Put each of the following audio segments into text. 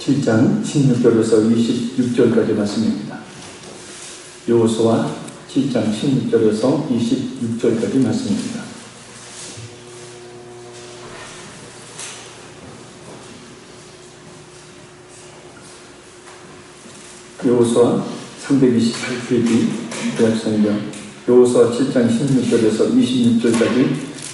7장 16절에서 26절까지 말씀입니다. 여호수아 7장 16절에서 26절까지 말씀입니다. 여호수아 328페이지 구약성경 여호수아 7장 16절에서 26절까지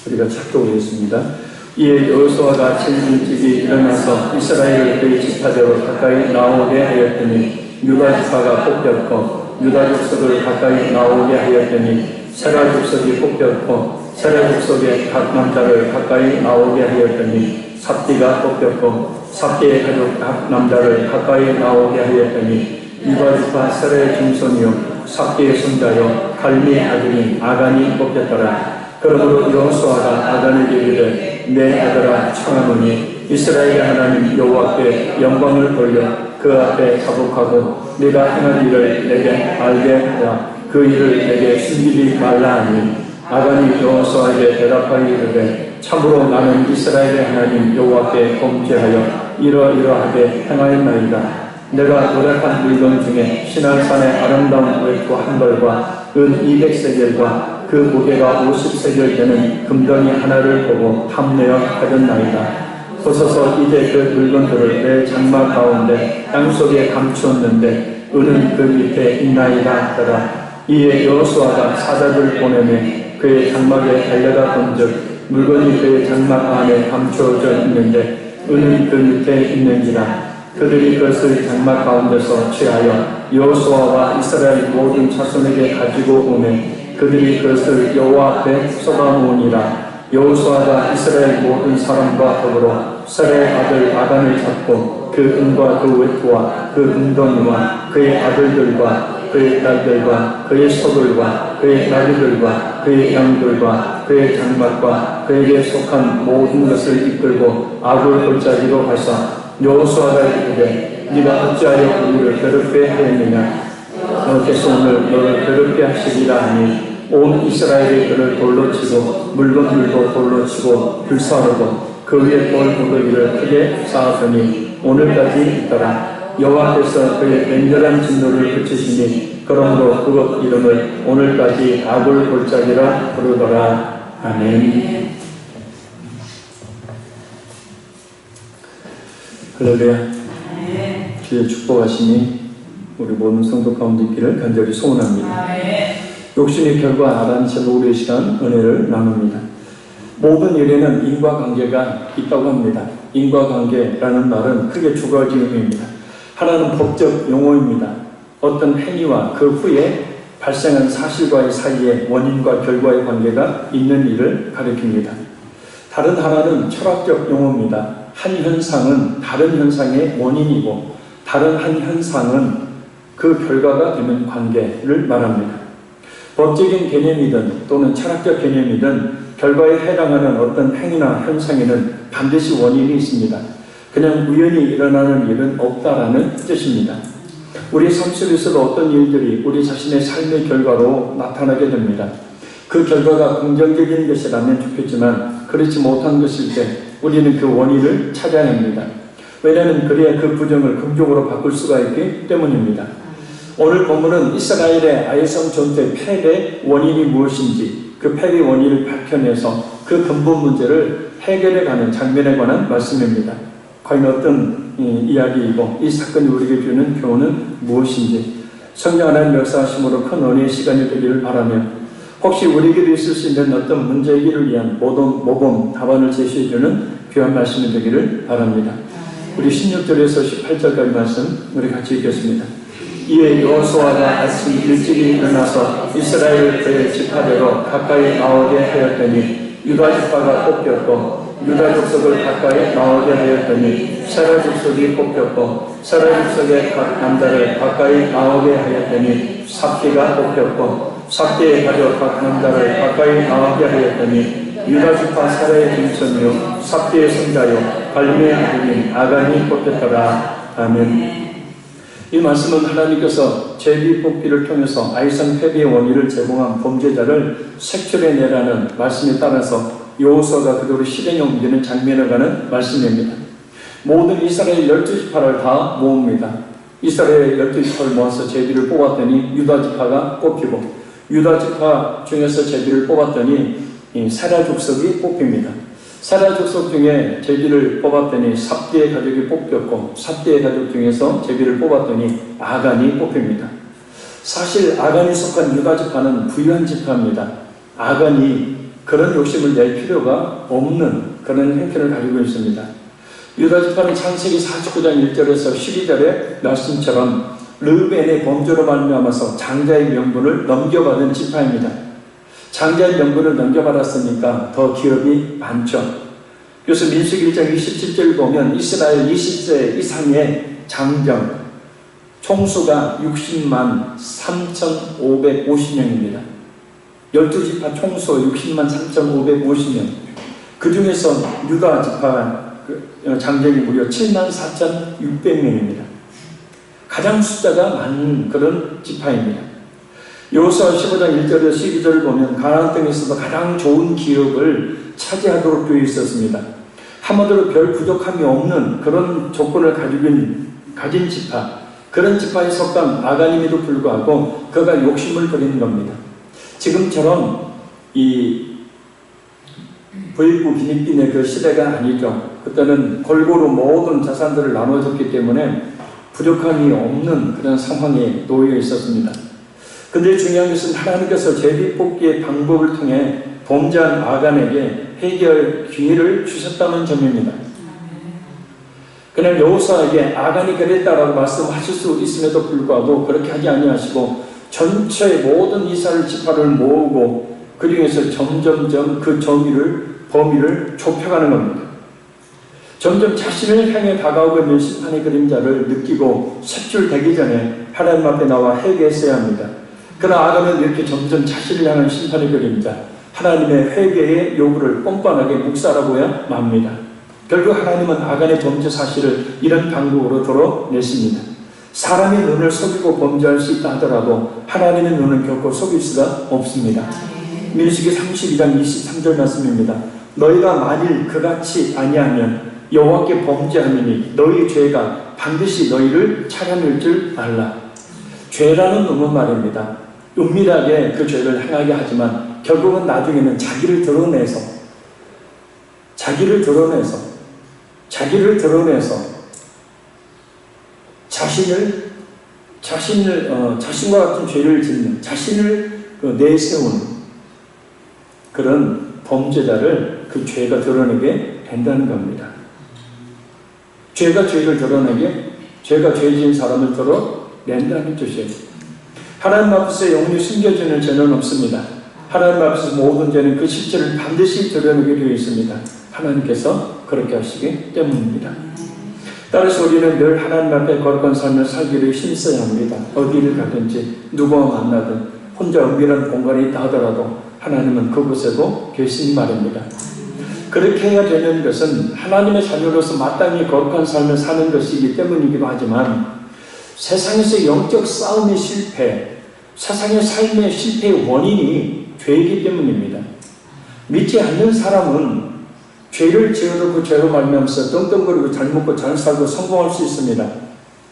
우리가 찾겨오겠습니다. 이에 여호수아가 제일 일찍이 일어나서 이스라엘을 그의 지파대로 가까이 나오게 하였더니 유다 지파가 뽑혔고 유다 족속을 가까이 나오게 하였더니 세라 족속이 뽑혔고 세라 족속의 각 남자를 가까이 나오게 하였더니 삽디가 뽑혔고 삽디의 가족 각 남자를 가까이 나오게 하였더니 유다 지파 세라의 중손이요 삽디의 손자요 갈미의 아들인 아간이 뽑혔더라. 그러므로 여호수아가 아간에게 이르되 내 아들아 청하노니 이스라엘의 하나님 여호와께 영광을 돌려 그 앞에 가복하고 네가 행한 일을 내게 알게 하라. 그 일을 내게 숨기지 말라 하니 아간이 여호수아에게 대답하여 이르되 참으로 나는 이스라엘의 하나님 여호와께 범죄하여 이러이러하게 행하였나이다. 내가 노력한 물건 중에 시날산의 아름다운 외투 한 벌과 은 200세겔과 그 무게가 50세겔 되는 금덩이 하나를 보고 탐내어 가졌나이다. 보소서 이제 그 물건들을 내 장막 가운데 땅속에 감추었는데 은은 그 밑에 있나이다 하더라. 이에 여호수아가 사자를 보내매 그의 장막에 달려가 본즉 물건이 그의 장막 안에 감추어져 있는데 은은 그 밑에 있는지라. 그들이 그것을 장막 가운데서 취하여 여호수아와 이스라엘 모든 자손에게 가지고 오매 그들이 그것을 여호와 앞에 쏟아놓으니라. 여호수아가 이스라엘 모든 사람과 더불어 세라의 아들 아간을 잡고 그 은과 그 외투와 그 금덩이와 그의 아들들과 그의 딸들과 그의 소들과 그의 나귀들과 그의 양들과 그의 장막과 그에게 속한 모든 것을 이끌고 아굴 골짜기로 가서 여호수아가 이르되 네가 어찌하여 우리를 괴롭게 하였느냐. 너께서 오늘 너를 괴롭게 하시리라 하니 온 이스라엘이 그를 돌로 치고 물건들도 돌로 치고 불사르고 그 위에 돌 무더기를 크게 쌓았더니 오늘까지 있더라. 여호와께서 그의 맹렬한 진노를 그치시니 그러므로 그것 이름을 오늘까지 아굴 골짜기라 부르더라. 아멘. 할렐루야. 주의 축복하시니 우리 모든 성도 가운데 있기를 간절히 소원합니다. 욕심의 결과 아란 제로 우리의 시간 은혜를 나눕니다. 모든 일에는 인과관계가 있다고 합니다. 인과관계라는 말은 크게 두 가지 의미입니다. 하나는 법적 용어입니다. 어떤 행위와 그 후에 발생한 사실과의 사이에 원인과 결과의 관계가 있는 일을 가리킵니다. 다른 하나는 철학적 용어입니다. 한 현상은 다른 현상의 원인이고 다른 한 현상은 그 결과가 되는 관계를 말합니다. 법적인 개념이든 또는 철학적 개념이든 결과에 해당하는 어떤 행위나 현상에는 반드시 원인이 있습니다. 그냥 우연히 일어나는 일은 없다라는 뜻입니다. 우리 삶 속에서도 어떤 일들이 우리 자신의 삶의 결과로 나타나게 됩니다. 그 결과가 긍정적인 것이라면 좋겠지만 그렇지 못한 것일 때 우리는 그 원인을 찾아야 합니다. 왜냐하면 그래야 그 부정을 긍정으로 바꿀 수가 있기 때문입니다. 오늘 본문은 이스라엘의 아이성 전투의 패배의 원인이 무엇인지 그 패배의 원인을 밝혀내서 그 근본 문제를 해결해가는 장면에 관한 말씀입니다. 과연 어떤 이야기이고 이 사건이 우리에게 주는 교훈은 무엇인지 성령 하나님 역사하심으로 큰 은혜의 시간이 되기를 바라며 혹시 우리에게도 있을 수 있는 어떤 문제이기를 위한 모범 답안을 제시해주는 귀한 말씀이 되기를 바랍니다. 우리 16절에서 18절까지 말씀 우리 같이 읽겠습니다. 이에 여호수아가 아침 일찍이 일어나서 이스라엘을 그의 지파대로 가까이 나오게 하였더니 유다 지파가 뽑혔고 유다 족속을 가까이 나오게 하였더니 세라 족속이 뽑혔고 세라 족속의 각 남자를 가까이 나오게 하였더니 삽디가 뽑혔고 삽디의 가족 각 남자를 가까이 나오게 하였더니 유다 지파 세라의 중손이요 삽디의 손자요 갈미의 아들인 아간이 뽑혔더라. 아멘. 이 말씀은 하나님께서 제비 뽑기를 통해서 아이성 패배의 원인을 제공한 범죄자를 색출해내라는 말씀에 따라서 여호수아가 그대로 실행에 옮기는 장면을 가는 말씀입니다. 모든 이스라엘 12지파를 다 모읍니다. 이스라엘 12지파를 모아서 제비를 뽑았더니 유다지파가 뽑히고, 유다지파 중에서 제비를 뽑았더니 세라 족속이 뽑힙니다. 세라 족속 중에 제비를 뽑았더니 삽디의 가족이 뽑혔고, 삽디의 가족 중에서 제비를 뽑았더니 아간이 뽑힙니다. 사실 아간이 속한 유다지파는 부유한 지파입니다. 아간이 그런 욕심을 낼 필요가 없는 그런 형편을 가지고 있습니다. 유다지파는 창세기 49장 1절에서 12절의 말씀처럼 르우벤의 범죄로 말미암아서 장자의 명분을 넘겨받은 지파입니다. 장자의 명분을 넘겨받았으니까 더 기업이 많죠. 그래서 민수기 1장 27절 보면 이스라엘 20세 이상의 장정 총수가 60만 3,550명입니다. 12지파 총수 60만 3,550명. 그 중에서 유다 지파 장정이 무려 7만 4,600명입니다. 가장 숫자가 많은 그런 지파입니다. 여호수아 15장 1절에서 12절을 보면 가나안 땅에서도 가장 좋은 기업을 차지하도록 되어 있었습니다. 한마디로 별 부족함이 없는 그런 조건을 가진 지파, 그런 지파에 속한 아간임에도 불구하고 그가 욕심을 부리는 겁니다. 지금처럼 이 부익부 비닉빈의 그 시대가 아니죠. 그때는 골고루 모든 자산들을 나눠줬기 때문에 부족함이 없는 그런 상황에 놓여 있었습니다. 근데 중요한 것은 하나님께서 제비 뽑기의 방법을 통해 범죄한 아간에게 해결 기회를 주셨다는 점입니다. 그냥 여호수아에게 아간이 그랬다라고 말씀하실 수 있음에도 불구하고 그렇게 하지 아니하시고 전체 모든 이스라엘 지파를 모으고 그 중에서 점점점 그 범위를 좁혀가는 겁니다. 점점 자신을 향해 다가오고 있는 심판의 그림자를 느끼고 색출되기 전에 하나님 앞에 나와 회개했어야 합니다. 그러나 아간은 이렇게 점점 자신을 향한 심판의 그림자, 하나님의 회개의 요구를 뻔뻔하게 묵살하고야 맙니다. 결국 하나님은 아간의 범죄 사실을 이런 방법으로 드러내십니다. 사람의 눈을 속이고 범죄할 수 있다 하더라도 하나님의 눈은 결코 속일 수가 없습니다. 민수기 32장 23절 말씀입니다. 너희가 만일 그같이 아니하면 여호와께 범죄하느니 너희 죄가 반드시 너희를 차려낼 줄 알라. 죄라는 놈은 말입니다. 은밀하게 그 죄를 행하게 하지만 결국은 나중에는 자기를 드러내서 자신과 같은 죄를 짓는, 자신을 내세우는 그런 범죄자를 그 죄가 드러내게 된다는 겁니다. 죄가 죄를 드러내게, 죄가 죄 지은 사람을 드러낸다는 뜻이에요. 하나님 앞에서 영원히 숨겨지는 죄는 없습니다. 하나님 앞에서 모든 죄는 그 실체를 반드시 드러내게 되어 있습니다. 하나님께서 그렇게 하시기 때문입니다. 따라서 우리는 늘 하나님 앞에 거룩한 삶을 살기를 힘써야 합니다. 어디를 가든지 누구와 만나든 혼자 은밀한 공간에 있다 하더라도 하나님은 그곳에도 계신 말입니다. 그렇게 해야 되는 것은 하나님의 자녀로서 마땅히 거룩한 삶을 사는 것이기 때문이기도 하지만 세상에서 영적 싸움의 실패, 세상의 삶의 실패의 원인이 죄이기 때문입니다. 믿지 않는 사람은 죄를 지어놓고 죄로 말미암아서 떵떵거리고 잘 먹고 잘 살고 성공할 수 있습니다.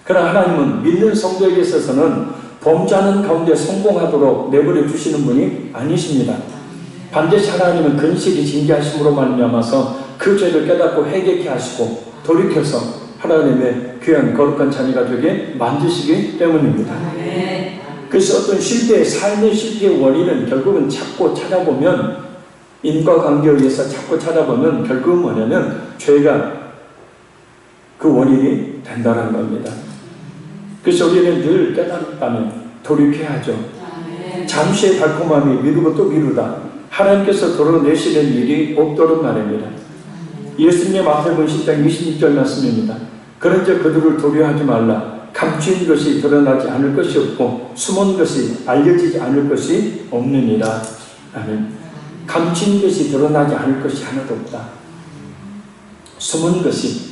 그러나 하나님은 믿는 성도에게 있어서는 범죄하는 가운데 성공하도록 내버려 주시는 분이 아니십니다. 반드시 하나님은 근실히 징계하심으로 말미암아서 그 죄를 깨닫고 회개케 하시고 돌이켜서 하나님의 귀한 거룩한 자녀가 되게 만드시기 때문입니다. 그래서 어떤 실패의 삶의 실패의 원인은 결국은 찾고 찾아보면, 인과관계에 의해서 찾고 찾아보면 결국은 뭐냐면 죄가 그 원인이 된다는 겁니다. 그래서 우리는 늘 깨달았다면 돌이켜야 하죠. 잠시의 달콤함이 미루고 또 미루다 하나님께서 드러내시는 일이 없도록 말입니다. 예수님의 마태복음 10장 26절 말씀입니다. 그런즉 그들을 도려하지 말라. 감추인 것이 드러나지 않을 것이 없고 숨은 것이 알려지지 않을 것이 없느니라. 아멘. 감추인 것이 드러나지 않을 것이 하나도 없다. 숨은 것이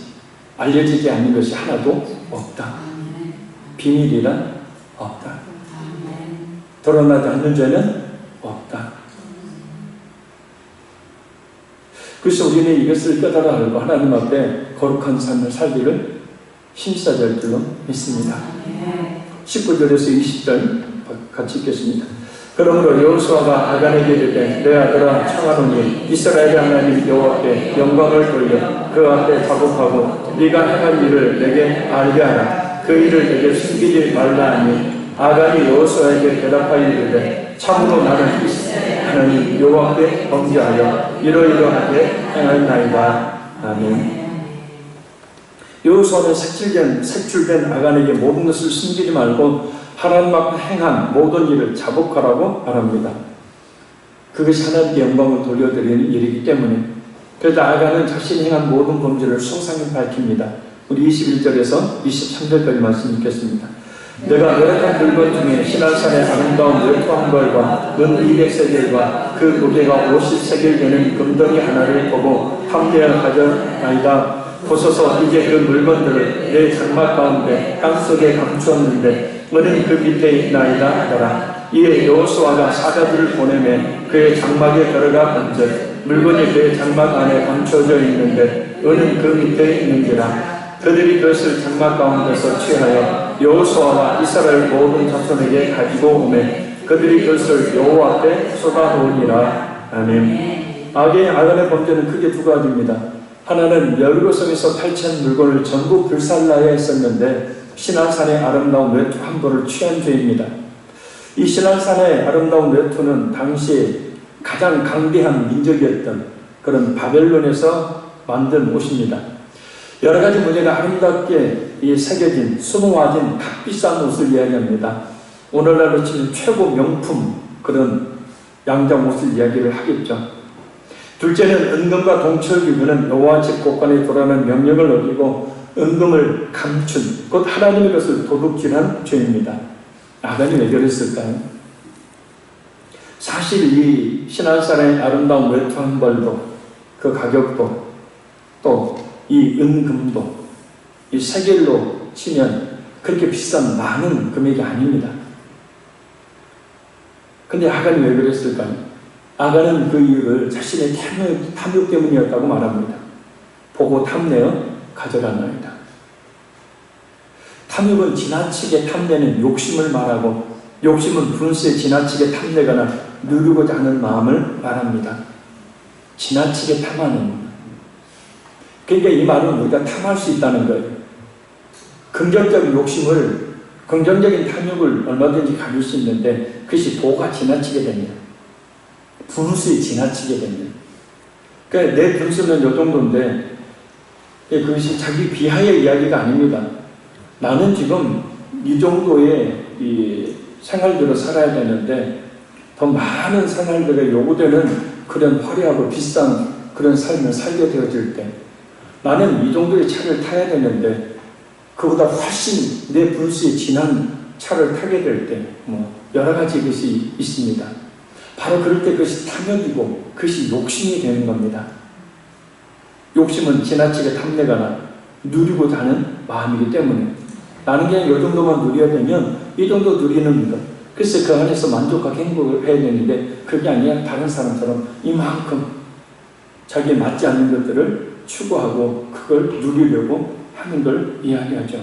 알려지지 않는 것이 하나도 없다. 비밀이란 없다. 드러나지 않는 죄는 없다. 그래서 우리는 이것을 깨달아 알고 하나님 앞에 거룩한 삶을 살기를 힘써야 될 줄로 믿습니다. 19절에서 20절 같이 읽겠습니다. 그러므로 여호수아가 아간에게 이르되 내 아들아 청하노니 이스라엘의 하나님 여호와께 영광을 돌려 그 앞에 자복하고 네가 행할 일을 내게 알게 하라. 그 일을 내게 숨기지 말라 하니 아간이 여호수아에게 대답하여 이르되 참으로 나는 하나님 여호와께 범죄하여 이러이러하게 행하였나이다. 아멘. 여호수아는 색출된 아간에게 모든 것을 숨기지 말고 하나님 앞에 행한 모든 일을 자복하라고 말합니다. 그것이 하나님께 영광을 돌려드리는 일이기 때문에. 그래서 아간은 자신이 행한 모든 범죄를 소상히 밝힙니다. 우리 21절에서 23절까지 말씀 읽겠습니다. 내가 노력한 물건 중에 시날산의 아름다운 외투한 벌과 은 200세겔과 그 무게가 50세겔 되는 금덩이 하나를 보고 탐내어 가져나이다. 보소서 이제 그 물건들을 내 장막 가운데 땅속에 감추었는데 너는 그 밑에 있나이다 하더라. 이에 여호수아가 사자들을 보내매 그의 장막에 들어가 본즉 물건이 그의 장막 안에 감춰져 있는데 너는 그 밑에 있는지라. 그들이 그것을 장막 가운데서 취하여 여호수아와 이스라엘 모든 자손에게 가지고 오매 그들이 그것을 여호와 앞에 쏟아놓으니라. 아멘. 아간의 범죄는 크게 두 가지입니다. 하나는 여리고성에서 탈취한 물건을 전부 불살라야 했었는데 시날산의 아름다운 외투 한 벌을 취한 죄입니다. 이 시날산의 아름다운 외투는 당시 가장 강대한 민족이었던 그런 바벨론에서 만든 옷입니다. 여러 가지 문제가 아름답게 새겨진 수놓아진 값비싼 옷을 이야기합니다. 오늘날로 치면 최고 명품 그런 양장 옷을 이야기를 하겠죠. 둘째는 은금과 동철기구는 여호와 집 곳간에 돌아가는 명령을 어기고 은금을 감춘 곧 하나님의 것을 도둑질한 죄입니다. 아간이 왜 그랬을까요? 사실 이 시날산의 아름다운 외투 한 벌도 그 가격도 또 이 은금도 이 세겔로 치면 그렇게 비싼 많은 금액이 아닙니다. 근데 아간이 왜 그랬을까요? 아간은 그 이유를 자신의 탐욕 때문이었다고 말합니다. 보고 탐내어 가져가나이다. 탐욕은 지나치게 탐내는 욕심을 말하고 욕심은 분수에 지나치게 탐내거나 누리고자 하는 마음을 말합니다. 지나치게 탐하는. 그러니까 이 말은 우리가 탐할 수 있다는 거예요. 긍정적인 욕심을, 긍정적인 탐욕을 얼마든지 가질 수 있는데 그것이 도가 지나치게 됩니다. 분수에 지나치게 됩니다. 그러니까 내 분수는 이 정도인데 그것이 자기 비하의 이야기가 아닙니다. 나는 지금 이 정도의 이 생활들을 살아야 되는데 더 많은 생활들에 요구되는 그런 화려하고 비싼 그런 삶을 살게 되어질 때 나는 이 정도의 차를 타야 되는데 그보다 훨씬 내 분수에 진한 차를 타게 될 때 여러 가지 것이 있습니다. 바로 그럴 때 그것이 탐욕이고 그것이 욕심이 되는 겁니다. 욕심은 지나치게 탐내거나 누리고자 하는 마음이기 때문에 나는 그냥 이 정도만 누려야 되면 이 정도 누리는 것 그래서 그 안에서 만족하고 행복을 해야 되는데 그게 아니라 다른 사람처럼 이만큼 자기에 맞지 않는 것들을 추구하고 그걸 누리려고 하는 걸 이야기하죠.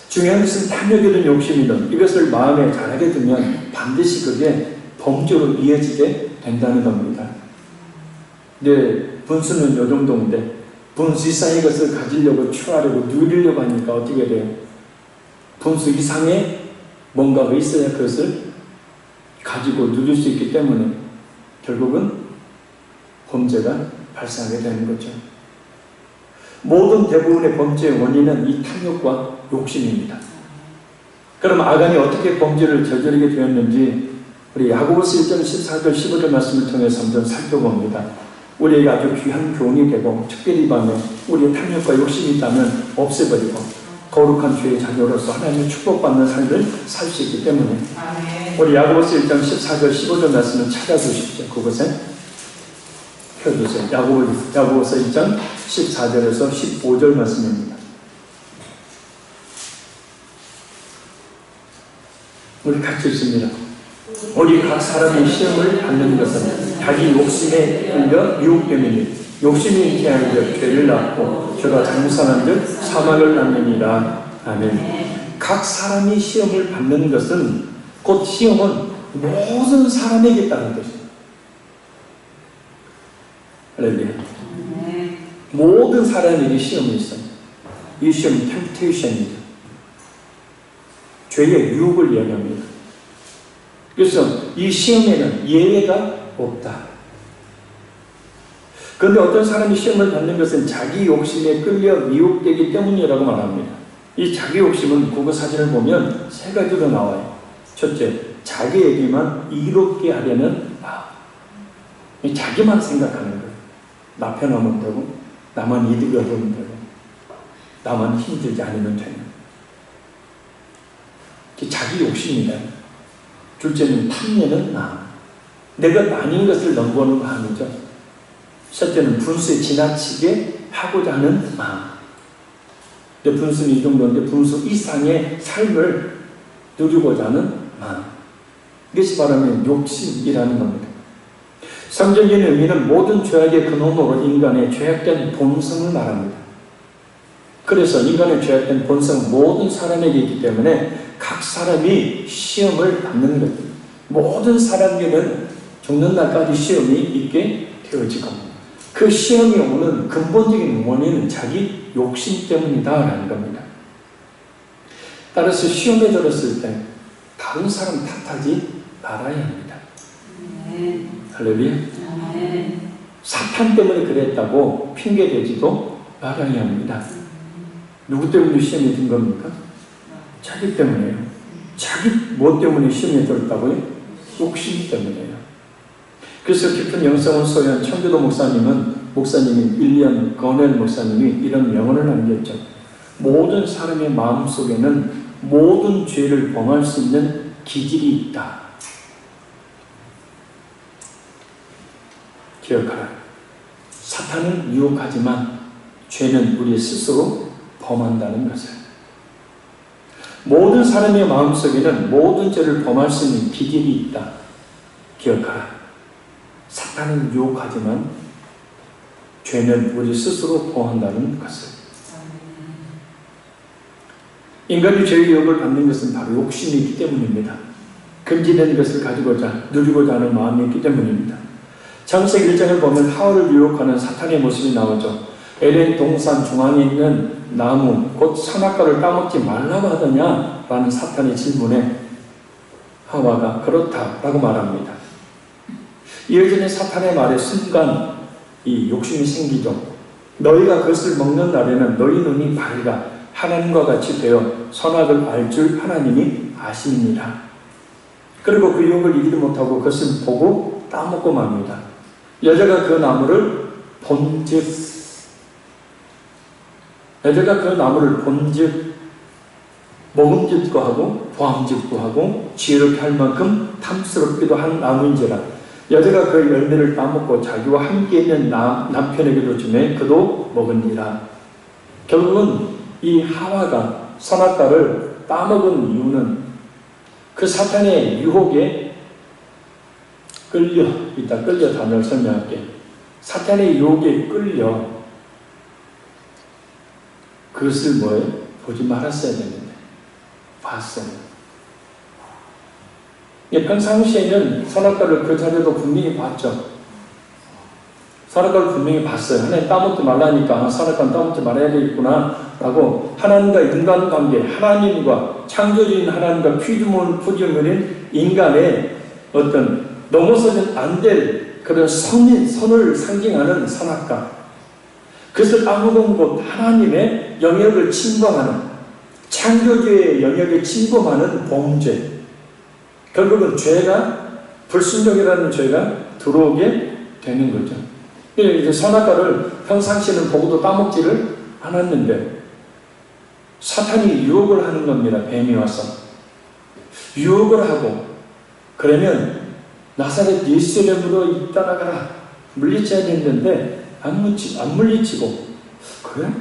중요한 것은 탐욕이든 욕심이든 이것을 마음에 잘하게 두면 반드시 그게 범죄로 이어지게 된다는 겁니다. 내 분수는 이 정도인데 분수 이상의 것을 가지려고 추하려고 누리려고 하니까 어떻게 돼요? 분수 이상의 뭔가가 있어야 그것을 가지고 누릴 수 있기 때문에 결국은 범죄가 발생하게 되는 거죠. 모든 대부분의 범죄의 원인은 이 탐욕과 욕심입니다. 그럼 아간이 어떻게 범죄를 저지르게 되었는지 우리 야고보서 1장 14절 15절 말씀을 통해서 한번 살펴봅니다. 우리에게 아주 귀한 교훈이 되고 특별히 밤에 우리의 탐욕과 욕심이 있다면 없애버리고 거룩한 주의 자녀로서 하나님의 축복받는 삶을 살 수 있기 때문에 우리 야고보서 1장 14절 15절 말씀을 찾아주십시오. 그곳에 펴주세요. 야고보서 1장 14절에서 15절 말씀입니다. 우리 같이 읽습니다. 우리 각 사람이 시험을 받는 것은 자기 욕심에 끌려 유혹 때문에 욕심이 인하여 죄를 낳고 죄가 장사한 듯 사망을 낳느니라. 아멘. 각 사람이 시험을 받는 것은 곧 시험은 모든 사람에게 있다는 것입니다. 할렐루야. 모든 사람에게 시험이 있어요. 이 시험은 템테이션이죠. 죄의 유혹을 이야기합니다. 그래서 이 시험에는 예외가 없다. 그런데 어떤 사람이 시험을 받는 것은 자기 욕심에 끌려 미혹되기 때문이라고 말합니다. 이 자기 욕심은 국어사전을 보면 세 가지로 나와요. 첫째, 자기에게만 이롭게 하려는 마음. 자기만 생각하는 거예요. 나 편하면 되고, 나만 이득을 얻으면 되고, 나만 힘들지 않으면 되는. 자기 욕심이다. 둘째는 탐내는 마음. 내가 아닌 것을 넘보는 마음이죠. 셋째는 분수에 지나치게 하고자 하는 마음. 내 분수는 이 정도인데 분수 이상의 삶을 누리고자 하는 마음. 이것이 말하면 욕심이라는 겁니다. 성경적인 의미는 모든 죄악의 근원으로 인간의 죄악된 본성을 말합니다. 그래서 인간의 죄악된 본성은 모든 사람에게 있기 때문에 각 사람이 시험을 받는 것. 모든 사람에게는 죽는 날까지 시험이 있게 되어지고 그 시험이 오는 근본적인 원인은 자기 욕심 때문이다라는 겁니다. 따라서 시험에 들었을 때 다른 사람 탓하지 말아야 합니다. 할렐루야. 사탄 때문에 그랬다고 핑계대지도 말아야 합니다. 누구 때문에 시험에 든 겁니까? 자기 때문에요. 자기 뭐 때문에 시험에 들었다고요? 욕심 때문에요. 그래서 깊은 영성을 소유한 청교도 목사님이 윌리엄 거넬 목사님이 이런 명언을 남겼죠. 모든 사람의 마음속에는 모든 죄를 범할 수 있는 기질이 있다. 기억하라. 사탄은 유혹하지만 죄는 우리 스스로 범한다는 것을. 모든 사람의 마음속에는 모든 죄를 범할 수 있는 기질이 있다. 기억하라. 사탄은 유혹하지만 죄는 우리 스스로 범한다는 것을. 인간이 죄의 유혹을 받는 것은 바로 욕심이 있기 때문입니다. 금지된 것을 가지고자 누리고자 하는 마음이 있기 때문입니다. 창세기 1장을 보면 하와를 유혹하는 사탄의 모습이 나오죠. 에덴 동산 중앙에 있는 나무 곧 선악과를 따먹지 말라고 하더냐? 라는 사탄의 질문에 하와가 그렇다라고 말합니다. 이어지는 사탄의 말에 순간 이 욕심이 생기죠. 너희가 그것을 먹는 날에는 너희 눈이 밝아 하나님과 같이 되어 선악을 알 줄 하나님이 아십니다. 그리고 그 유혹을 이기지 못하고 그것을 보고 따먹고 맙니다. 여자가 그 나무를 본즉 먹음직도 하고 보암직도 하고 지혜롭게 할 만큼 탐스럽기도 한 나무인지라 여자가 그 열매를 따먹고 자기와 함께 있는 남편에게도 주매 그도 먹으니라. 결국은 이 하와가 선악과를 따먹은 이유는 그 사탄의 유혹에 끌려 단어를 설명할게. 사탄의 유혹에 끌려 그것을 뭐예요? 보지 말았어야 되는데 봤어요. 평상시에는 선악과를 그 자리도 분명히 봤죠. 선악과를 분명히 봤어요. 하나님 따먹지 말라니까 선악과는 따먹지 말아야 되겠구나 라고 하나님과 인간관계, 하나님과 창조주인 하나님과 피조물인 인간의 어떤 넘어서는 안 될 그런 선을 상징하는 선악과, 그것을 따먹은 것 하나님의 영역을 침범하는, 창조주의 영역을 침범하는 범죄, 결국은 죄가, 불순종이라는 죄가 들어오게 되는 거죠. 이제 선악과를 평상시에는 보고도 따먹지를 않았는데 사탄이 유혹을 하는 겁니다. 뱀이 와서 유혹을 하고, 그러면 나사렛 예수님으로 떠나가라, 물리쳐야 됐는데 안 물리치고 그래?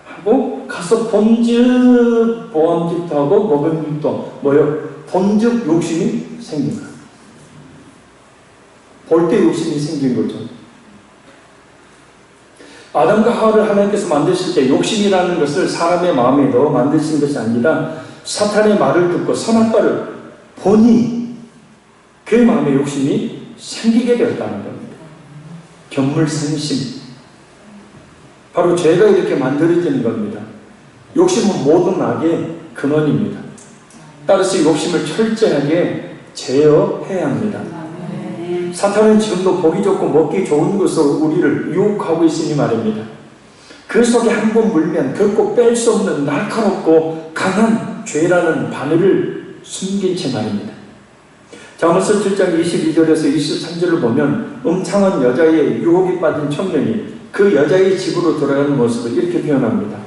하고 가서 본즉 보암직도 하고 먹음직도 뭐요? 본즉 욕심이 생긴 거예요. 볼 때 욕심이 생긴 거죠. 아담과 하와를 하나님께서 만드실 때 욕심이라는 것을 사람의 마음에 넣어 만드신 것이 아니라 사탄의 말을 듣고 선악과를 보니 그 마음에 욕심이 생기게 되었다는 겁니다. 견물생심. 바로 죄가 이렇게 만들어지는 겁니다. 욕심은 모든 악의 근원입니다. 따라서 욕심을 철저하게 제어해야 합니다. 사탄은 지금도 보기 좋고 먹기 좋은 것으로 우리를 유혹하고 있으니 말입니다. 그 속에 한 번 물면 결코 뺄 수 없는 날카롭고 강한 죄라는 바늘을 숨긴 채 말입니다. 잠언서 7장 22절에서 23절을 보면 음탕한 여자의 유혹에 빠진 청년이 그 여자의 집으로 들어가는 모습을 이렇게 표현합니다.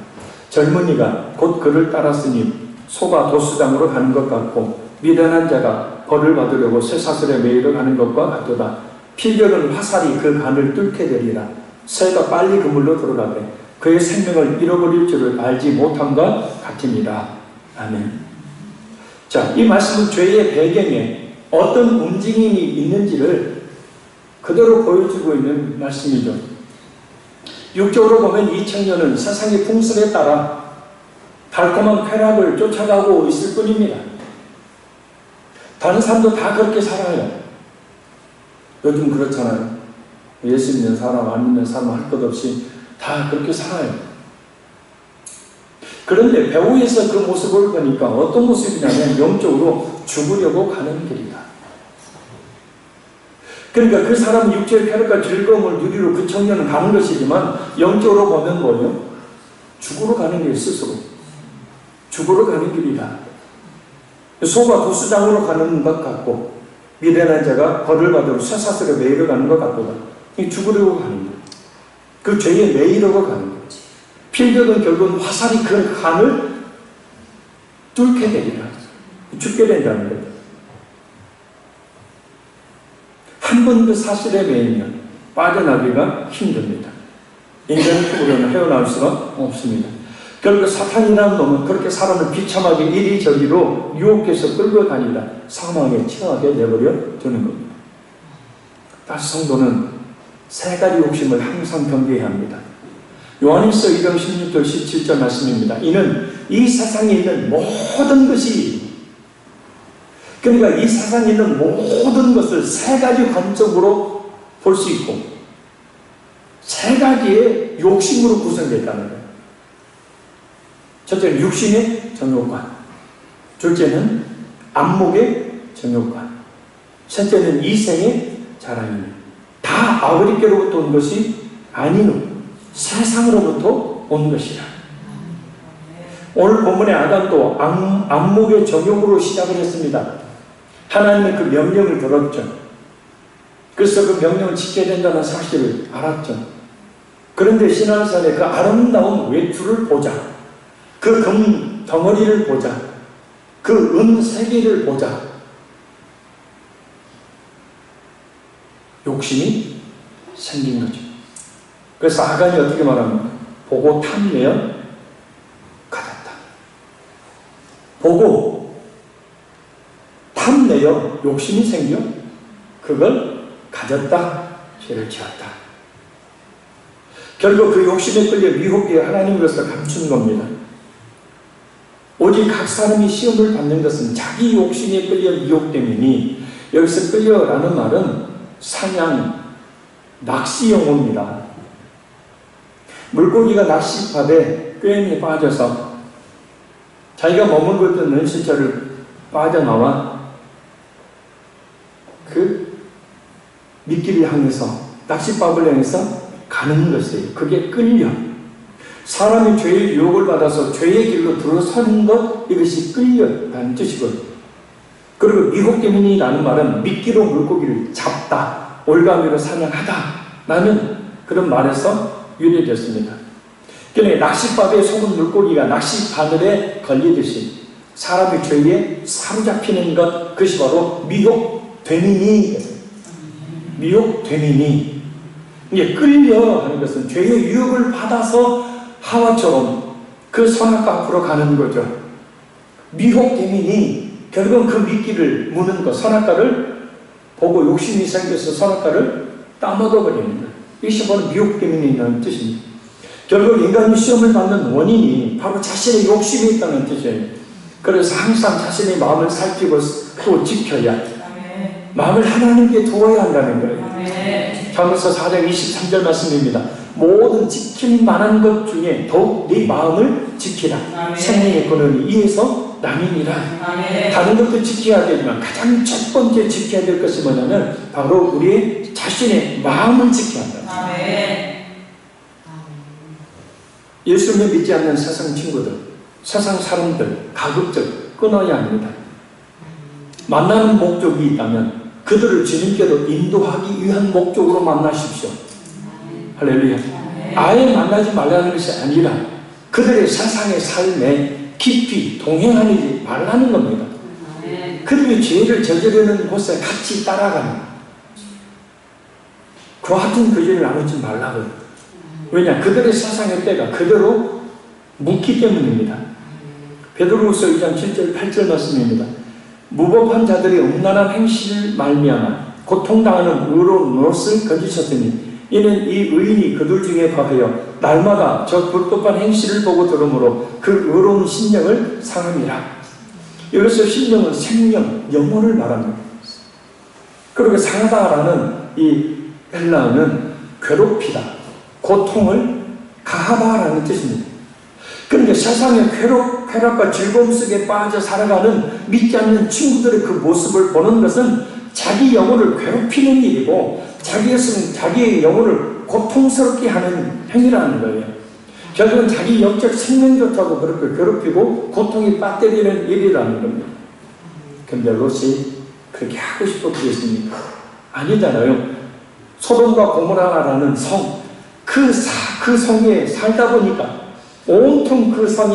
젊은이가 곧 그를 따랐으니 소가 도수장으로 가는 것 같고 미련한 자가 벌을 받으려고 쇠사슬에 매이러 가는 것과 같도다. 필경은 화살이 그 간을 뚫게 되리라. 새가 빨리 그물로 들어가되 그의 생명을 잃어버릴 줄을 알지 못함과 같으니라. 아멘. 자, 이 말씀은 죄의 배경에 어떤 움직임이 있는지를 그대로 보여주고 있는 말씀이죠. 육적으로 보면 이 청년은 세상의 풍습에 따라 달콤한 쾌락을 쫓아가고 있을 뿐입니다. 다른 사람도 다 그렇게 살아요. 요즘 그렇잖아요. 예수 믿는 사람, 안 믿는 사람 할 것 없이 다 그렇게 살아요. 그런데 배후에서 그 모습을 보니까 어떤 모습이냐면 영적으로 죽으려고 가는 길이다. 그러니까 그 사람은 육체의 쾌락과 즐거움을 누리러 그 청년은 가는 것이지만 영적으로 보면 뭐예요? 죽으러 가는 길 스스로. 죽으러 가는 길이다. 소가 도수장으로 가는 것 같고 미련한 자가 벌을 받으러 쇠사슬에 매이러 가는 것 같고 죽으려고 가는 거예요. 그 죄에 매이려고 가는 거지. 필경은 결국은 화살이 그 간을 뚫게 되리라. 죽게 된다는 거예요. 한 번 그 사실에 매이면 빠져나기가 힘듭니다. 인간의 힘으로는 헤어나올 수가 없습니다. 결국 사탄이라는 놈은 그렇게 사람을 비참하게 이리저리로 유혹해서 끌고 다니다 사망에 처하게 내버려 두는 겁니다. 다시 성도는 세 가지 욕심을 항상 경계해야 합니다. 요한일서 2장 16절 17절 말씀입니다. 이는 이 세상에 있는 모든 것이, 그러니까 이 세상에 있는 모든 것을 세 가지 관점으로 볼 수 있고 세 가지의 욕심으로 구성되어 있다는 거예요. 첫째는 육신의 정욕관, 둘째는 안목의 정욕관, 셋째는 이생의 자랑입니다. 다 아버지께로부터 온 것이 아니요 세상으로부터 온 것이라. 오늘 본문의 아담도 안목의 정욕으로 시작을 했습니다. 하나님의 그 명령을 들었죠. 그래서 그 명령을 지켜야 된다는 사실을 알았죠. 그런데 신앙생활에 그 아름다운 외투를 보자, 그 금 덩어리를 보자, 그 은 세계를 보자, 욕심이 생긴 거죠. 그래서 아간이 어떻게 말합니까? 보고 탐내어 가졌다. 보고 탐내어 욕심이 생겨 그걸 가졌다. 죄를 지었다. 결국 그 욕심에 끌려 미혹되어 하나님으로서 감춘 겁니다. 오직 각 사람이 시험을 받는 것은 자기 욕심에 끌려 미혹됨이니, 여기서 끌려라는 말은 사냥, 낚시 용어입니다. 물고기가 낚시밥에 꾀임에 빠져서 자기가 머물고 있던 은신처를 빠져나와 그 미끼를 향해서, 낚시밥을 향해서 가는 것이에요. 그게 끌려. 사람이 죄의 유혹을 받아서 죄의 길로 들어서는 것, 이것이 끌려라는 뜻이거든요. 그리고 미혹개민이라는 말은 미끼로 물고기를 잡다, 올가미로 사냥하다 라는 그런 말에서 유래됐습니다. 그러니까 낚싯밥에 속은 물고기가 낚시 바늘에 걸리듯이 사람의 죄에 사로잡히는 것, 그것이 바로 미혹되미니. 미혹되미니. 이게 끌려 하는 것은 죄의 유혹을 받아서 하와처럼 그 선악과 앞으로 가는 거죠. 미혹되미니, 결국은 그 미끼를 무는 것, 선악과를 보고 욕심이 생겨서 선악과를 따먹어 버립니다. 이것이 바로 미혹 때문에 있다는 뜻입니다. 결국 인간이 시험을 받는 원인이 바로 자신의 욕심이 있다는 뜻이에요. 그래서 항상 자신의 마음을 살피고 또 지켜야, 마음을 하나님께 두어야 한다는 거예요. 잠언서 4장 23절 말씀입니다. 모든 지킬 만한 것 중에 더욱 네 마음을 지키라. 생명의 근원이 이에서 남이니라. 다른 것도 지켜야 되지만 가장 첫 번째 지켜야 될 것이 뭐냐면 바로 우리의 자신의 마음을 지켜야 한다. 예수님을 믿지 않는 세상 친구들, 세상 사람들 가급적 끊어야 합니다. 만나는 목적이 있다면 그들을 주님께로 인도하기 위한 목적으로 만나십시오. 할렐루야. 아예 만나지 말라는 것이 아니라 그들의 세상의 삶에 깊이 동행하지 말라는 겁니다. 그들이 죄를 저지르는 곳에 같이 따라가는, 그와 같은 교제를 나누지 말라고. 왜냐? 그들의 세상의 때가 그대로 묻기 때문입니다. 베드로후서 2장 7절 8절 말씀입니다. 무법한 자들이 음란한 행실을 말미암아 고통당하는 의로운 노릇을 거두셨으니 이는 이 의인이 그들 중에 거하여 날마다 저 불법한 행실을 보고 들으므로 그 의로운 심령을 상함이라. 여기서 심령은 생명, 영혼을 말합니다. 그리고 상하다라는 이 헬라어는 괴롭히다, 고통을 가하다라는 뜻입니다. 그러니까 세상의 쾌락과 즐거움 속에 빠져 살아가는 믿지 않는 친구들의 그 모습을 보는 것은 자기 영혼을 괴롭히는 일이고 자기의 영혼을 고통스럽게 하는 행위라는 거예요. 결국은 자기 영적 생명조차도 그렇게 괴롭히고 고통에 빠뜨리는 일이라는 겁니다. 그런데 롯이 그렇게 하고 싶었겠습니까? 아니잖아요. 소돔과 고모라라는 성, 그 성에 살다 보니까 온통 그 성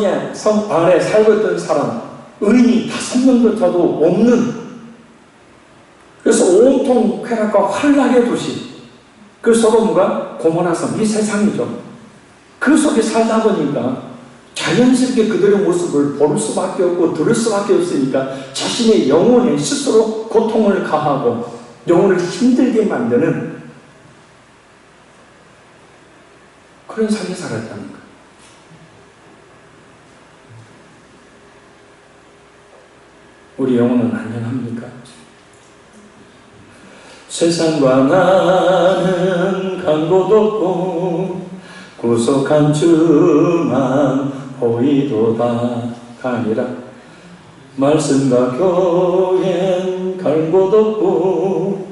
안에 살고 있던 사람, 의인이 5명조차도 없는, 그래서 온통 쾌락과 환락의 도시, 그 소돔과 고모라 성, 이 세상이죠. 그 속에 살다 보니까 자연스럽게 그들의 모습을 볼 수밖에 없고 들을 수밖에 없으니까 자신의 영혼에 스스로 고통을 가하고 영혼을 힘들게 만드는 그런 삶을 살았다는 거예요. 우리 영혼은 안녕합니까? 세상과 나는 간 곳 없고 구속한 주만 보이도다가 아니라 말씀과 교회는 갈 곳 없고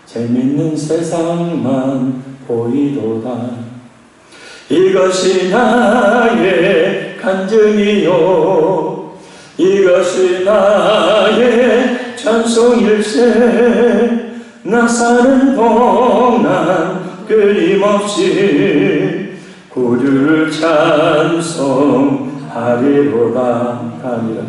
재밌는 세상만 보이도다. 이것이 나의 간증이요 이것이 나의 찬송일세. 나 사는 동안 끊임없이 구주를 찬송하리로다 아니라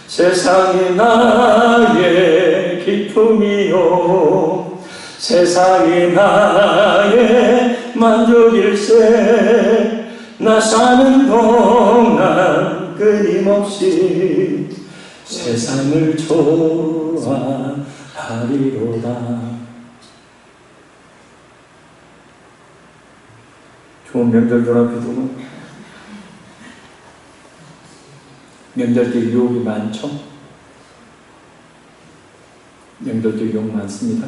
세상이 나의 기쁨이요 세상이 나의 만족일세. 나 사는 동안 끊임없이 세상을 좋아하리로다. 좋은 명절 눈앞에 두고 명절 때 유혹이 많죠? 명절 때 유혹 많습니다.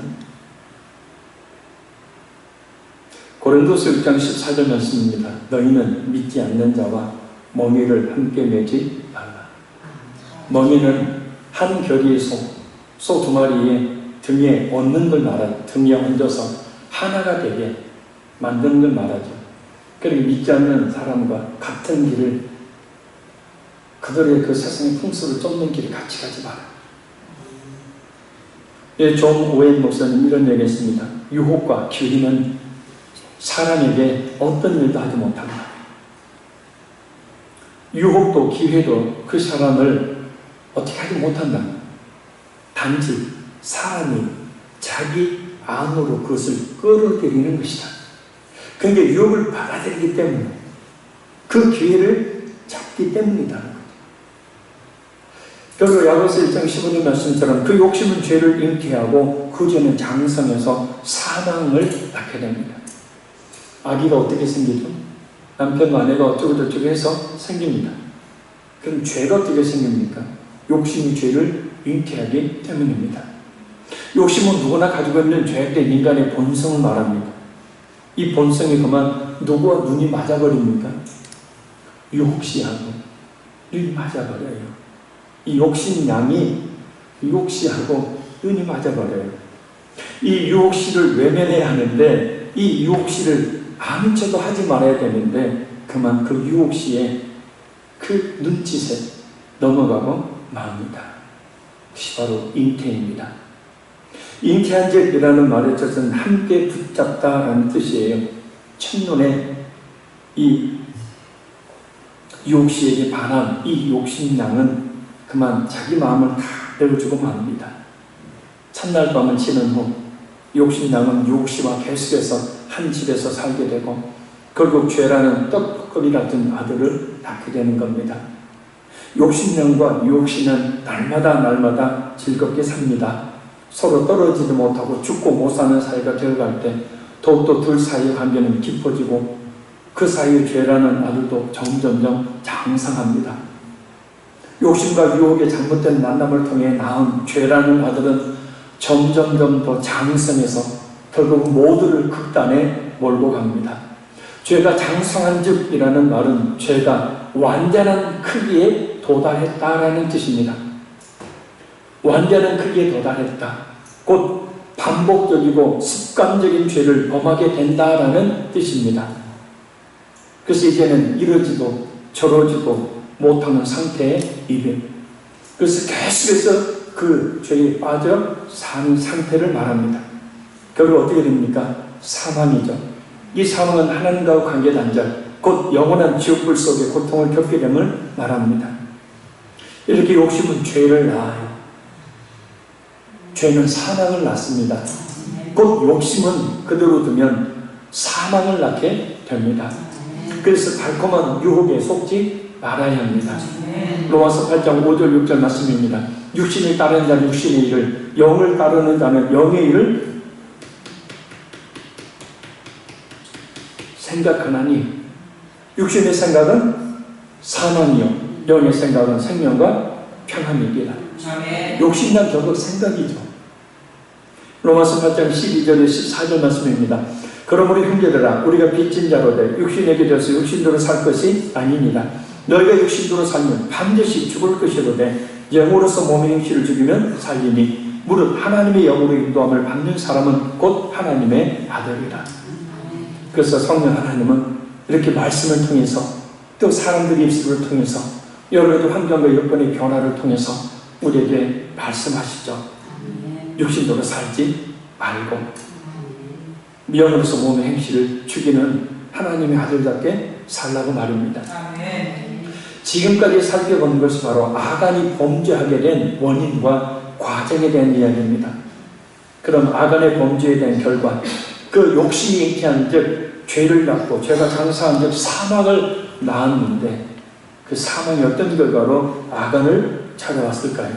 고린도서 6장 14절 말씀입니다. 너희는 믿지 않는 자와 멍에를 함께 매지 말라. 멍에는 한 결의의 소 두 마리의 등에 얹는 걸 말하죠. 등에 얹어서 하나가 되게 만드는 걸 말하죠. 그리고 믿지 않는 사람과 같은 길을, 그들의 그 세상의 풍수를 쫓는 길을 같이 가지 마라. 예, 존 오웬 목사님 이런 얘기 했습니다. 유혹과 기회는 사람에게 어떤 일도 하지 못한다. 유혹도 기회도 그 사람을 어떻게 하지 못한다. 단지 사람이 자기 안으로 그것을 끌어들이는 것이다. 그러니까 유혹을 받아들이기 때문에 그 기회를 잡기 때문이다. 그리고 야고보서 1장 15절 말씀처럼 그 욕심은 죄를 잉태하고 그 죄는 장성해서 사망을 낳게 됩니다. 아기가 어떻게 생기죠? 남편과 아내가 어쩌고저쩌고 해서 생깁니다. 그럼 죄가 어떻게 생깁니까? 욕심이 죄를 잉태하기 때문입니다. 욕심은 누구나 가지고 있는 죄악된 인간의 본성을 말합니다. 이 본성이 그만 누구와 눈이 맞아버립니까? 유혹시하고 눈이 맞아버려요. 이 욕심량이 유혹시하고 눈이 맞아버려요. 이 유혹시를 외면해야 하는데 이 유혹시를 아무 척도 하지 말아야 되는데 그만 그 유혹시에 그 눈짓에 넘어가고 맙니다. 그것이 바로 잉태입니다. 잉태한 적이라는 말의 뜻은 함께 붙잡다라는 뜻이에요. 첫눈에 이 유혹시에게 반한 이 욕심량은 그만 자기 마음을 다 내어주고 맙니다. 첫날 밤을 지난 후 욕심량은 유혹시와 계속해서 한 집에서 살게 되고 결국 죄라는 떡거리 같은 아들을 낳게 되는 겁니다. 욕심량과 유혹시는 날마다 즐겁게 삽니다. 서로 떨어지지 못하고 죽고 못 사는 사이가 되어갈 때 더욱더 둘 사이의 관계는 깊어지고 그 사이의 죄라는 아들도 점점점 장성합니다. 욕심과 유혹의 잘못된 만남을 통해 낳은 죄라는 아들은 점점점 더 장성해서 결국 모두를 극단에 몰고 갑니다. 죄가 장성한 즉이라는 말은 죄가 완전한 크기에 도달했다라는 뜻입니다. 완전한 크기에 도달했다. 곧 반복적이고 습관적인 죄를 범하게 된다라는 뜻입니다. 그래서 이제는 이러지도 저러지도 못하는 상태에 이르. 그래서 계속해서 그 죄에 빠져 사는 상태를 말합니다. 결국 어떻게 됩니까? 사망이죠. 이 사망은 하나님과 관계 단절, 곧 영원한 지옥불 속의 고통을 겪게 됨을 말합니다. 이렇게 욕심은 죄를 낳아요. 죄는 사망을 낳습니다. 곧 욕심은 그대로 두면 사망을 낳게 됩니다. 그래서 달콤한 유혹에 속지 말아야 합니다. 로마서 8장 5절 6절 말씀입니다. 육신을 따르는 자는 육신의 일을, 영을 따르는 자는 영의 일을 생각하나니 육신의 생각은 사망이요 영의 생각은 생명과 평안이니라. 욕심난 결국 생각이죠. 로마서 8장 12절에 14절 말씀입니다. 그러므로 형제들아 우리가 빚진 자로 돼 육신에게 져서 육신대로 살 것이 아니니라. 너희가 육신대로 살면 반드시 죽을 것이로되 영으로서 몸의 행실을 죽이면 살리니 무릇 하나님의 영으로 인도함을 받는 사람은 곧 하나님의 아들이라. 그래서 성령 하나님은 이렇게 말씀을 통해서 또 사람들의 입술을 통해서 여러 가지 환경과 여건의 변화를 통해서 우리에게 말씀하시죠. 육신대로 살지 말고 영으로서 몸의 행실을 죽이는 하나님의 아들답게 살라고 말입니다. 지금까지 살펴본 것이 바로 아간이 범죄하게 된 원인과 과정에 대한 이야기입니다. 그럼 아간의 범죄에 대한 결과, 그 욕심이 잉태한 즉 죄를 낳고 죄가 장사한 즉 사망을 낳았는데 그 사망이 어떤 결과로 아간을 찾아왔을까요?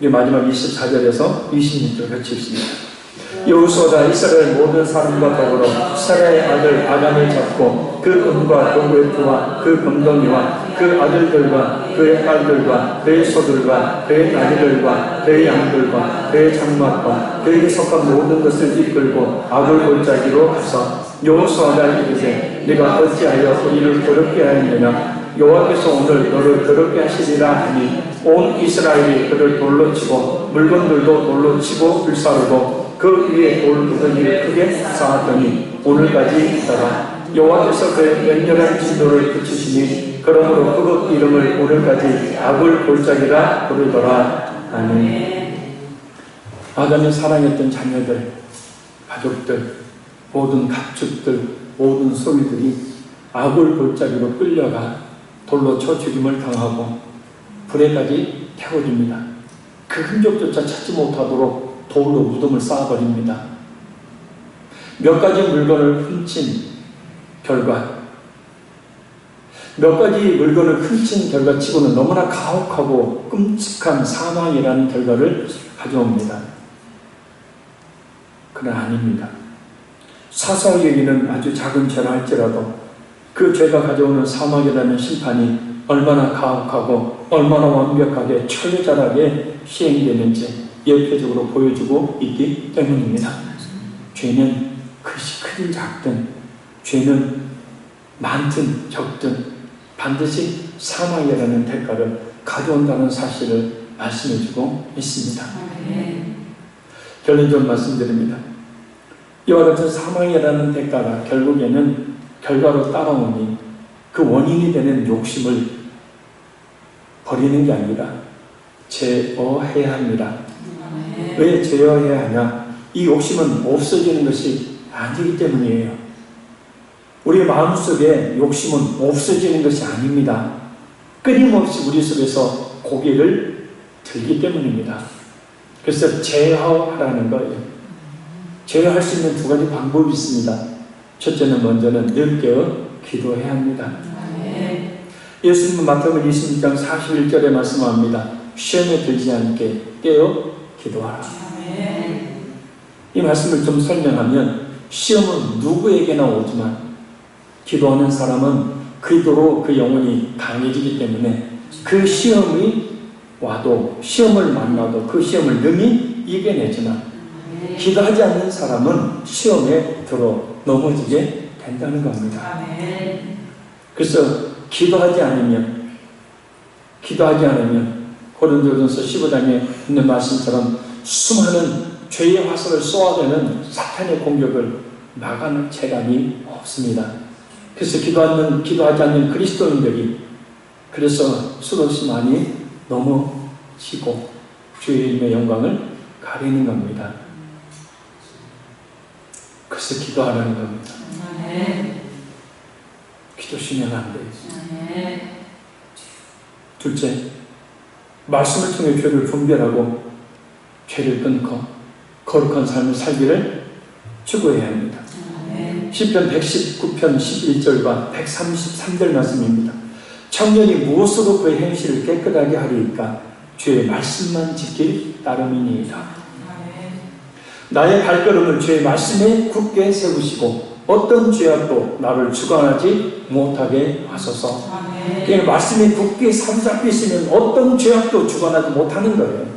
우리 마지막 24절에서 26절 같이 읽습니다. 여호수아가 이스라엘 모든 사람과 더불어 세라의 아들 아간을 잡고 그 은과 그 외투와 그 금덩이와 그 아들들과 그의 딸들과 그의 소들과 그의 나귀들과 그의 양들과 그의 장막과 그에게 속한 모든 것을 이끌고 아굴 골짜기로 가서 여호수아가 이르되 네가 어찌하여 우리를 더럽게 하였느냐 여호와께서 오늘 너를 더럽게 하시리라 하니 온 이스라엘이 그를 돌로 치고 물건들도 돌로 치고 불사르고 그 위에 돌 무더기를 크게 쌓았더니 오늘까지 있다가 여호와께서 그의 맹렬한 진노를 그치시니 그러므로 그 이름을 오늘까지 아굴 골짜기라 부르더라. 아멘. 아담이 사랑했던 자녀들, 가족들, 모든 가축들, 모든 소유들이 아굴 골짜기로 끌려가 돌로 쳐 죽임을 당하고 불에까지 태워집니다. 그 흔적조차 찾지 못하도록 돌로 무덤을 쌓아버립니다. 몇 가지 물건을 훔친 결과 몇 가지 물건을 훔친 결과치고는 너무나 가혹하고 끔찍한 사망이라는 결과를 가져옵니다. 그러나 아닙니다. 사소하게 여기는 아주 작은 죄라 할지라도 그 죄가 가져오는 사망이라는 심판이 얼마나 가혹하고 얼마나 완벽하게 철저하게 시행되는지 예표적으로 보여주고 있기 때문입니다. 죄는 그것이 크든 작든, 죄는 많든 적든 반드시 사망이라는 대가를 가져온다는 사실을 말씀해주고 있습니다. 결론적으로 말씀드립니다. 이와 같은 사망이라는 대가가 결국에는 결과로 따라오니 그 원인이 되는 욕심을 버리는 게 아니라 제어해야 합니다. 왜 제어해야 하냐? 이 욕심은 없어지는 것이 아니기 때문이에요. 우리 마음속에 욕심은 없어지는 것이 아닙니다. 끊임없이 우리 속에서 고개를 들기 때문입니다. 그래서 제어하라는 거예요. 제어할 수 있는 두 가지 방법이 있습니다. 첫째는 먼저는 늘 깨어 기도해야 합니다. 예수님은 마태복음 26장 41절에 말씀합니다. 시험에 들지 않게 깨어 기도하라. 이 말씀을 좀 설명하면 시험은 누구에게나 오지만 기도하는 사람은 기도로 그 영혼이 강해지기 때문에 그 시험이 와도 시험을 만나도 그 시험을 능히 이겨내지만 기도하지 않는 사람은 시험에 들어 넘어지게 된다는 겁니다. 그래서 기도하지 않으면 고린도전서 15장에 있는 말씀처럼 수많은 죄의 화살을 쏘아대는 사탄의 공격을 막아낼 재간이 없습니다. 그래서 기도하지 않는 그리스도인들이 그래서 수없이 많이 넘어지고 주의 이름의 영광을 가리는 겁니다. 그래서 기도하라는 겁니다. 기도 쉬면 안 돼요. 둘째, 말씀을 통해 죄를 분별하고 죄를 끊고 거룩한 삶을 살기를 추구해야 합니다. 시편 119편 11절과 133절 말씀입니다. 청년이 무엇으로 그의 행실을 깨끗하게 하리이까? 주의 말씀만 지킬 따름이니이다. 나의 발걸음을 주의 말씀에 굳게 세우시고 어떤 죄악도 나를 주관하지 못하게 하소서. 그러니까 말씀에 굳게 사로잡혀 있으면 어떤 죄악도 주관하지 못하는 거예요.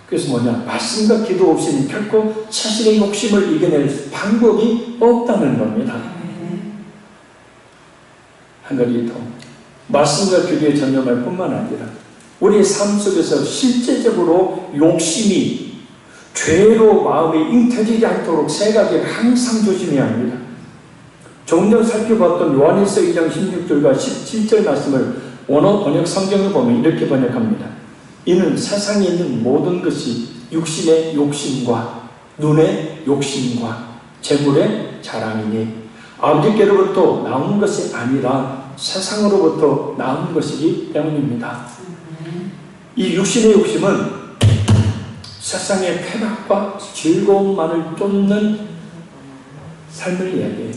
그래서 뭐냐? 말씀과 기도 없이는 결코 자신의 욕심을 이겨낼 방법이 없다는 겁니다. 한 가지 더. 말씀과 기도에 전념할 뿐만 아니라 우리의 삶 속에서 실제적으로 욕심이 죄로 마음이 잉태지지 않도록 세 가지를 항상 조심해야 합니다. 조금 전 살펴봤던 요한일서 2장 16절과 17절 말씀을 원어 번역 성경을 보면 이렇게 번역합니다. 이는 세상에 있는 모든 것이 육신의 욕심과 눈의 욕심과 재물의 자랑이니 아버지께로부터 나온 것이 아니라 세상으로부터 나온 것이기 때문입니다. 이 육신의 욕심은 세상의 쾌락과 즐거움만을 쫓는 삶을 이야기해요.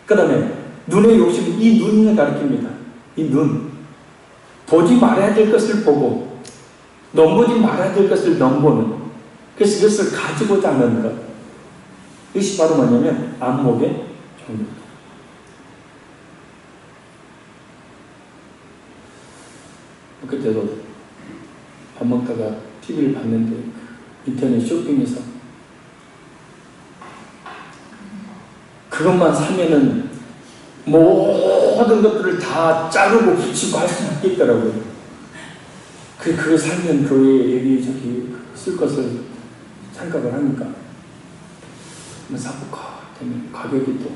그 다음에 눈의 욕심은 이 눈을 가리킵니다. 이 눈. 보지 말아야 될 것을 보고 넘보지 말아야 될 것을 넘보는, 그래서 그것을 가지고자 하는 것. 이것이 바로 뭐냐면 안목의 종류입니다. 그때도 밥 먹다가 TV를 봤는데 인터넷 쇼핑에서 그것만 사면은 모든 것들을 다 자르고 붙이고 할 수 있겠더라고요. 그걸 살면 교회에 여기저기 쓸 것을 생각을 하니까 사볼까 되면 가격이 또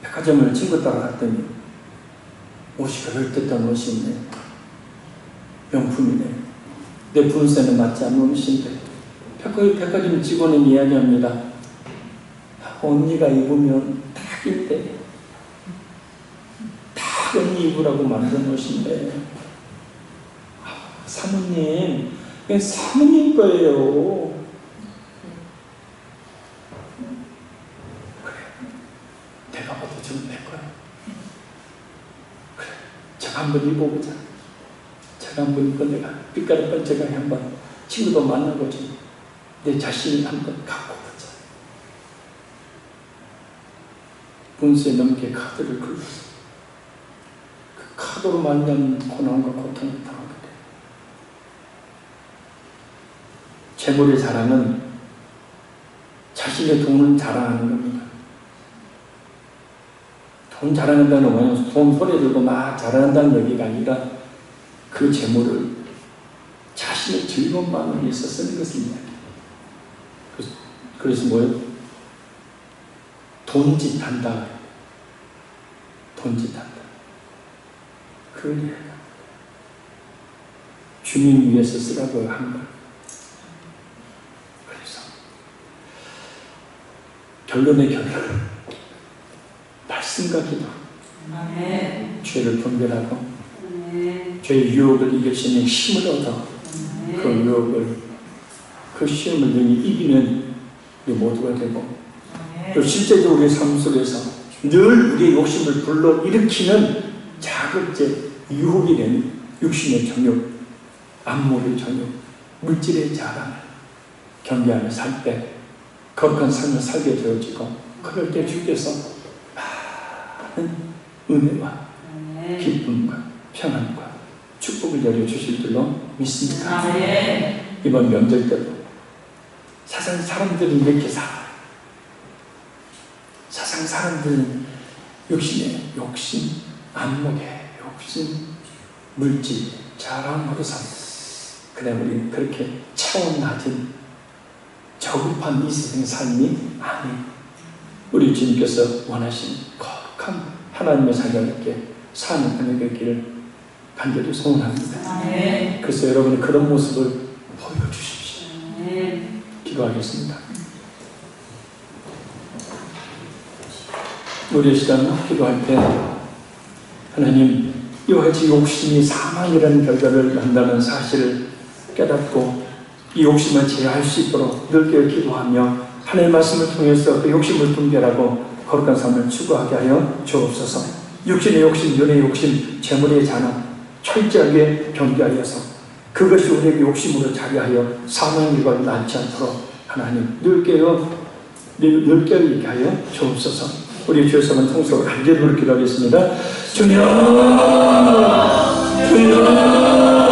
백화점을 친구 따라 갔더니 옷이 그럴듯한 옷이 있네. 명품이네. 내 분세는 맞지 않는 옷인데 백화점 직원은 이야기합니다. 언니가 입으면 딱인데 딱 언니 입으라고 만든 옷인데 사모님 그냥 사모님 거예요. 그래, 내가 얻어주면 내 거야. 그래, 제가 한번 입어보자. 제가 한번 입고 내가 빛깔을 번쩍하게 한번 친구도 만나보자. 내 자신이 한번 갖고 보자. 분수에 넘게 카드를 긁었어. 그 카드로 말미암은 고난과 고통을 당하게 돼. 재물의 자랑은 자신의 돈을 자랑하는 겁니다. 돈 자랑한다는 건 돈 소리 들고 막 자랑한다는 얘기가 아니라 그 재물을 자신의 즐거운 마음을 위해서 쓰는 것을 이야기해요. 그래서 뭐예요? 돈짓한다. 돈짓한다. 그걸 이야기해요. 주님 위해서 쓰라고 한 걸. 그래서 결론의 결론. 말씀과 기도. 죄를 분별하고 죄의 유혹을 이길 수 있는 힘을 얻어 그 유혹을, 그 시험을 능히 이기는 우리 모두가 되고, 또 실제적으로 우리의 삶 속에서 늘 우리의 욕심을 불러일으키는 자극제, 유혹이 되는 육신의 정욕, 안목의 정욕, 물질의 자랑을 경계하며 살 때 거룩한 삶을 살게 되어지고, 그럴 때 주께서 많은 은혜와 기쁨과 평안과 축복을 열어주실 줄로 믿습니다. 이번 명절 때도 세상 사람들은 이렇게 살아요. 세상 사람들은 욕심에 욕심, 안목에 욕심, 물질, 자랑으로 산다. 그래, 우리는 그렇게 차원 낮은 저급한 이 세상의 삶이 아닌 우리 주님께서 원하시는 거룩한 하나님의 자녀에게 사는 은혜의 길을 간절히 소원합니다. 그래서 여러분이 그런 모습을 보여주십시오. 기도하겠습니다. 우리 시간 기도할 때 하나님, 이와 같이 욕심이 사망이라는 결과를 낳는다는 사실을 깨닫고 이 욕심을 제어할 수 있도록 늘 기도하며 하나님의 말씀을 통해서 그 욕심을 분별하고 거룩한 삶을 추구하게 하여 주옵소서. 육신의 욕심, 연의 욕심, 재물의 자랑 철저하게 경계하여서 그것이 우리에게 욕심으로 자리하여 사망의 결과를 낳지 않도록 하나님 늘 깨어있게 하여 주옵소서. 우리 주의 성은 통속으로 간절히 기도하겠습니다. 주님, 주님.